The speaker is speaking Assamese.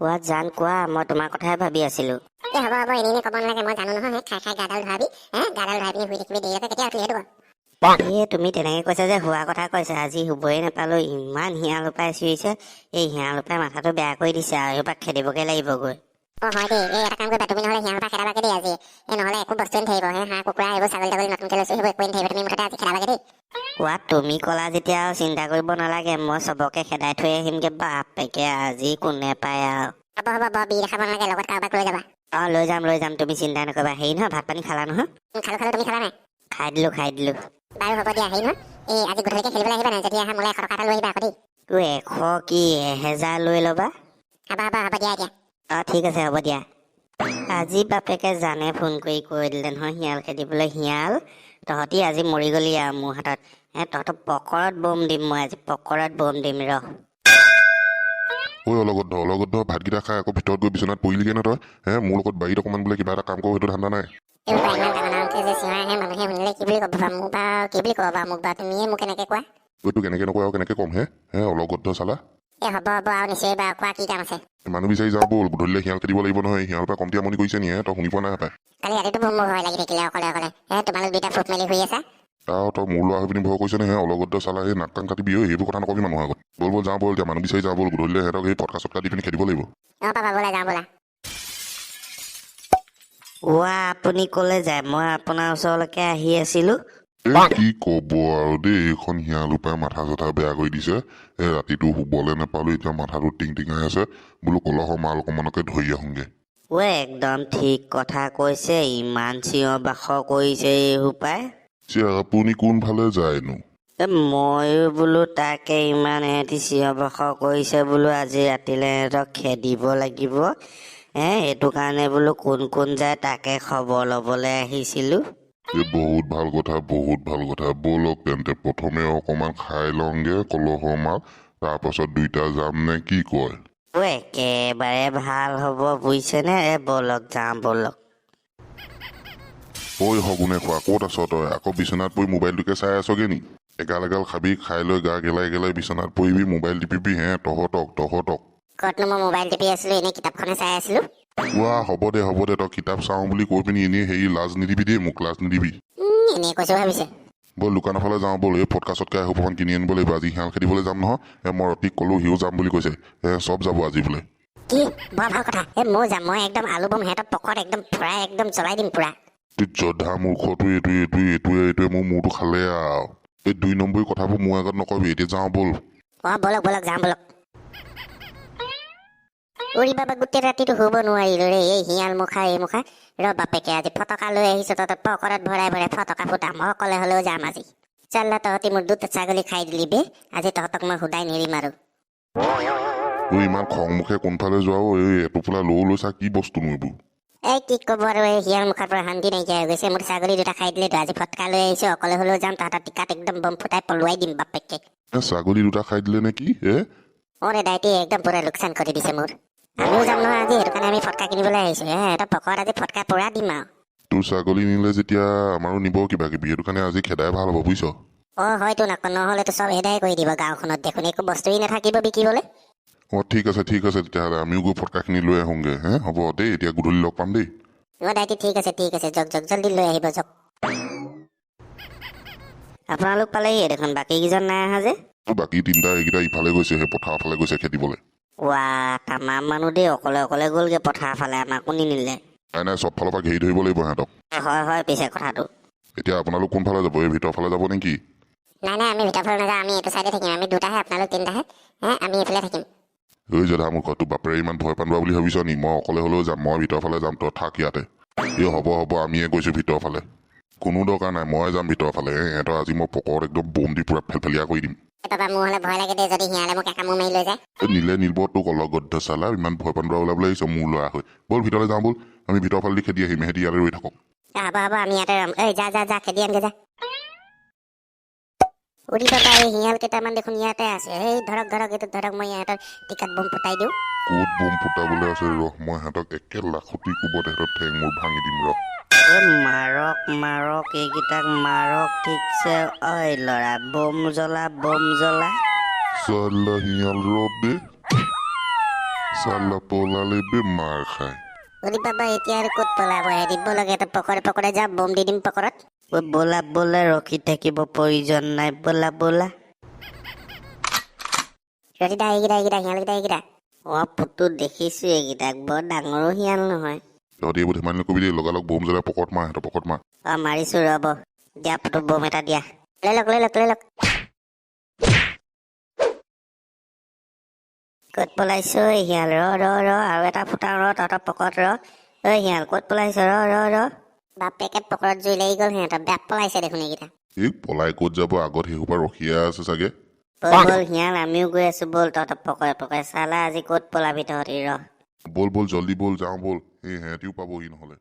কোৱা জান কোৱা মই তোমাৰ কথাই ভাবি আছিলো। হ'ব এনেই ক'ব নালাগে মই জানো নহয় খাই গাডাল ধৰাবি গাডাল ধৰাই পিনি শুই থাকিবি দেৰিলৈকে কেতিয়া উঠি সেইটো তুমি তেনেকে কৈছা যে হোৱা কথা কৈছা আজি শুবই নাপালো ইমান হিয়াল উপায় চিঞৰিছে এই হিয়াল উপায় মাথাটো বেয়া কৰি দিছে আৰু এইবাৰ খেদিবগে লাগিব গৈ। হয় দেই এই এটা কাম কৰিবা তুমি নহ'লে সিহঁতৰ পৰা খেদাবাগে দেই আজি নহ'লে একো বস্তু নাথাকিব হাঁহ কুকুৰা এইবোৰ ছাগলী তাগলী নতুনকৈ লৈছো সেইবোৰ একো নাথাকিব তুমি মুঠতে আজি খেদাবাগে দেই। কোৱা তুমি ক'লা যেতিয়া আৰু চিন্তা কৰিব নালাগে মই চবকে খেদাই থৈ আহিমগে বাপেকে আজি কোনে পায় আৰু। হ'ব বৰ বি দেখাব নালাগে লগত কাৰোবাক লৈ যাবা। লৈ যাম তুমি চিন্তা নকৰিবা হেৰি নহয় ভাত পানী খালা নহয়? খালো তুমি খালা নাই? খাই দিলো বাৰু হ'ব দিয়া হেৰি নহয় এই আজি গধূলিকে খেলিবলৈ আহিবা নাই যদি আহা মোলৈ 100 টকা এটা লৈ আহিবা আকৌ দেই। 100 কি 1000 লৈ ল'বা। হ'ব দিয়া এতিয়া। ঠিক আছে হ'ব দিয়া। আজি বাপেকে জানে ফোন কৰি কৈ দিলে নহয় শিয়াল খেদিবলৈ শিয়াল তহঁতি আজি মৰি গলি আৰু মোৰ হাতত তহঁতক পকৰত বম দিম মই আজি পকৰত বম দিম ৰ। ঐ অলগত ভাতকেইটা খাই আকৌ ভিতৰত গৈ বিচনাত পৰিলিগে ন তই মোৰ লগত বাৰীত অকণমান বোলে কিবা এটা কাম কৰো সেইটো ধান্দা নাই। এইবোৰ ইমান ডাঙৰকে যে চিঞৰা আহে মানুহে শুনিলে কি বুলি ক'ব মোক বা কি বুলি ক'ব মোক বা তুমিয়ে মোক এনেকে কোৱা। এইটো কেনেকে নকয় আৰু কেনেকে ক'ম অলগত চালা। হ'ব আৰু নিশ্চয় বা কোৱা কি কাম আছে। মানুহ বিচাৰি যাওঁ ব'ল গধূলিলে শিয়াল খেদিব লাগিব নহয় শিয়ালৰ পৰা কমটি আমনি কৰিছে নি তই শুনি পোৱা নাই হপায়। কালি ৰাতিটো মোৰ ভয় লাগি থাকিলে অকলে তোমালোক দুইটা ফুট মেলি শুই আছা। তই মোৰ ল'ৰা হৈ পিনি ভয় কৰিছে নে অলগত চালা সেই নাক কান কাটিবি সেইবোৰ কথা নকবি মানুহৰ আগত। ব'ল যাওঁ ব'ল এতিয়া মানুহ বিচাৰি যাওঁ ব'ল গধূলিলে সিহঁতক সেই পটকা চটকা দি পিনি খেদিব লাগিব। পাপা ব'লা যাওঁ ব'লা। আপুনি ক'লে যায় মই আপোনাৰ ওচৰলৈকে আহি আছিলো। কি কব আৰু দেই এইখন শিয়াল উপায় মাথা চাথা বেয়া কৰি দিছে ৰাতিটো শুবলে নাপালো এতিয়া মাথাটো টিঙাই আছে বোলো কলহ মাল অকমানকে ধৰি আহোংগে। একদম ঠিক কথা কৈছে ইমান চিঞৰ বাখৰ কৰিছে এই সোপাই। আপুনি কোনফালে যায়নো? ময়ো বোলো তাকে ইমান এহেঁতি চিঞৰ বাখৰ কৰিছে বোলো আজি ৰাতিলে সিহঁতক খেদিব লাগিব সেইটো কাৰণে বোলো কোন যায় তাকে খবৰ ল'বলৈ আহিছিলো। বহুত ভাল কথা ব'লক তেন্তে প্ৰথমে অকমান খাই লওঁগে কলহ মাল তাৰ পাছত দুইটা যাম নে কি কয়? একেবাৰে ভাল হ'ব বুজিছেনে ব'লক যাওঁ ব'লক। ঐ সগুনে খোৱা ক'ত আছ তই আকৌ বিচনাত পৰি মোবাইলটোকে চাই আছগে নি? এগাল খাবি খাই লৈ গা গেলাই বিচনাত পৰিবি মোবাইল টিপিবি তহঁতক ক'তনো মই মোবাইল টিপি আছিলো এনেই কিতাপখনে চাই আছিলো। হ'ব দে তই কিতাপ চাওঁ বুলি কৈ পিনি এনেই হেৰি লাজ নিদিবি দেই মোক লাজ নিদিবি। এনেই কৈছো ভাবিছে। ব'ল দোকানৰ ফালে যাওঁ ব'ল এই ফটকা চটকা এসোপামান কিনি আনিব লাগিব আজি শিয়াল খেদিবলৈ যাম নহয় মই ৰতিক ক'লো সিও যাম বুলি কৈছে চব যাব আজি বোলে। কি বৰ ভাল কথা ময়ো যাম মই একদম আলু বম সিহঁতক পকৰত একদম ফ্ৰাই একদম জ্বলাই দিম পুৰা। জধা মূৰ্খটো এইটোৱে মোৰ মূৰটো খালে আৰু এই 2 নম্বৰী কথাবোৰ মোৰ আগত নকবি এতিয়া যাওঁ ব'ল। ব'লক যাওঁ ব'লক। উৰি বাবা গোটেই ৰাতিটো শুব নোৱাৰিলো ৰে এই শিয়াল মুখা এই মুখা ৰ বাপেকে আজি ফটকা লৈ আহিছো তহঁতৰ পকৰত ভৰাই ফটকা ফুটাম মই অকলে হ'লেও যাম আজি। চাল্লা তহঁতি মোৰ 2টা ছাগলী খাই দিলি বে আজি তহঁতক মই সুদাই নেৰিম আৰু। ইমান খং মুখে কোনফালে যোৱাও এই এটোপোলা লৈছা কি বস্তু এইবোৰ? কি ক'ব আৰু এই শিয়াল মুখাৰ পৰা শান্তি নাইকিয়া হৈ গৈছে মোৰ ছাগলী 2টা খাই দিলেতো আজি ফটকা লৈ আহিছো অকলে হ'লেও যাম তহঁতৰ টিকাত একদম বম ফুটাই পলুৱাই দিম বাপেকে। ছাগলী 2টা খাই দিলে নে কি ওৰে দাইটি একদম পুৰা লোকচান কৰি দিছে মোৰ। আমিও যাম নহয় আজি সেইটো কাৰণে আমি ফটকা কিনিবলৈ আহিছো সিহঁতৰ পকৰত আজি ফটকা পুৰা দিম আৰু। তোৰ ছাগলী নিলে যেতিয়া আমাৰো নিব কিবা কিবি সেইটো কাৰণে আজি খেদাই ভাল হ'ব বুজিছ। হয়তো নহ'লেতো চব এদাই কৰি দিব গাঁওখনত দেখোন একো বস্তুৱেই নাথাকিব বিকিবলৈ। ঠিক আছে তেতিয়াহ'লে আমিও গৈ ফটকাখিনি লৈ আহোঁগে হ'ব দেই এতিয়া গধূলি লগ পাম দেই। দাইটি ঠিক আছে যাওক জল্দি লৈ আহিব যাওক। আপোনালোক পালেহি দেখোন বাকী কেইজন নাই অহা যে? বাকী 3টা এইকেইটা ইফালে গৈছে সেই পথাৰৰ ফালে গৈছে খেদিবলৈ। তামাম মানুহ দেই অকলে গ'লগে পথাৰ ফালে আমাকো নিনিলে। নাই চব ফালৰ পৰা ঘেৰি ধৰিব লাগিব সিহঁতক। হয় পিছে কথাটো। এতিয়া আপোনালোক কোনফালে যাব এই ভিতৰৰ ফালে যাব নেকি? নাই আমি ভিতৰৰ ফালে নাযাওঁ আমি এইটো চাইডে থাকিম আমি 2টাহে আপোনালোক 3টাহে আমি এইফালে থাকিম। জধা মূৰ্খ তোৰ বাপেৰে ইমান ভয় পানোৱা বুলি ভাবিছ নি মই অকলে হ'লেও যাম মই ভিতৰৰ ফালে যাম তই থাক ইয়াতে। হ'ব আমিয়ে গৈছো ভিতৰৰ ফালে কোনো দৰকাৰ নাই মই যাম ভিতৰৰ ফালে সিহঁতৰ আজি মই পকৰত একদম বম দি পুৰা ফেলফেলীয়া কৰি দিম। বাবা মোৰ হ'লে ভয় লাগে দেই যদি শিয়ালে মোক একামোৰ মাৰি লৈ যায়। নিব তোক অলগদ্ধ চালা ইমান ভয় পানোৱা ওলাবলৈ আহিছ মোৰ ল'ৰা হৈ ব'ল ভিতৰলৈ যাওঁ ব'ল আমি ভিতৰৰ ফালে দি খেদি আহিম সিহঁতি ইয়াতে ৰৈ থাকক। হ'ব আমি ইয়াতে ৰম যা খেদি আনগে যা। উৰি বাবা এই শিয়াল কেইটামান দেখোন ইয়াতে আছে ধৰক ধৰক মই ইহঁতৰ টিকাত বম ফুটাই দিওঁ। ক'ত বম ফুটাবলৈ আছে মই সিহঁতক একে লাখুটি কোবত সিহঁতৰ ঠেং মোৰ ভাঙি দিম মাৰক এইকেইটাক মাৰক ঠিকছে ঐ ল'ৰা বম জ্বলা চালা শিয়াল ৰ বে চাল্লা পলালে বে মাৰ খায় অৰি বাবা এতিয়া আৰু ক'ত পলাব দিব লাগে এটা পকৰে পকৰে যা বম দি দিম পকৰত ঐ ব'লা ব'লা ৰখি থাকিব প্ৰয়োজন নাই ব'লা ব'লা ৰতিদা এইকেইটা শিয়ালকেইটা এইকেইটা অ পুতু দেখিছো এইকেইটাক বৰ ডাঙৰো শিয়াল নহয় তহঁতি এইবোৰ ধেমালি নকৰিবি দেই লগালগ বম জ্বলাই পকৰত মাৰ সিহঁতৰ পকৰত মাৰ অ মাৰিছো ৰ'ব দিয়া পুতু বম এটা দিয়া লৈ লওক ক'ত পলাইছ ঐ শিয়াল ৰ আৰু এটা ফুটাও ৰ তহঁতৰ পকৰত ৰ ঐ শিয়াল ক'ত পলাইছ ৰ বাপেকে পকৰত জুই লাগি গ'ল সিহঁতৰ বেয়া পলাইছে দেখোন এইকেইটা এই পলাই ক'ত যাব আগত সেইসোপা ৰখিয়ে আছে চাগে ব'ল ব'ল শিয়াল আমিও গৈ আছো ব'ল তহঁতৰ পকৰে পকৰে চালা আজি ক'ত পলাবি তহঁতি ৰ বল বল জল্দি বল যাওঁ বল এই সিহঁতিও পাবহি নহ'লে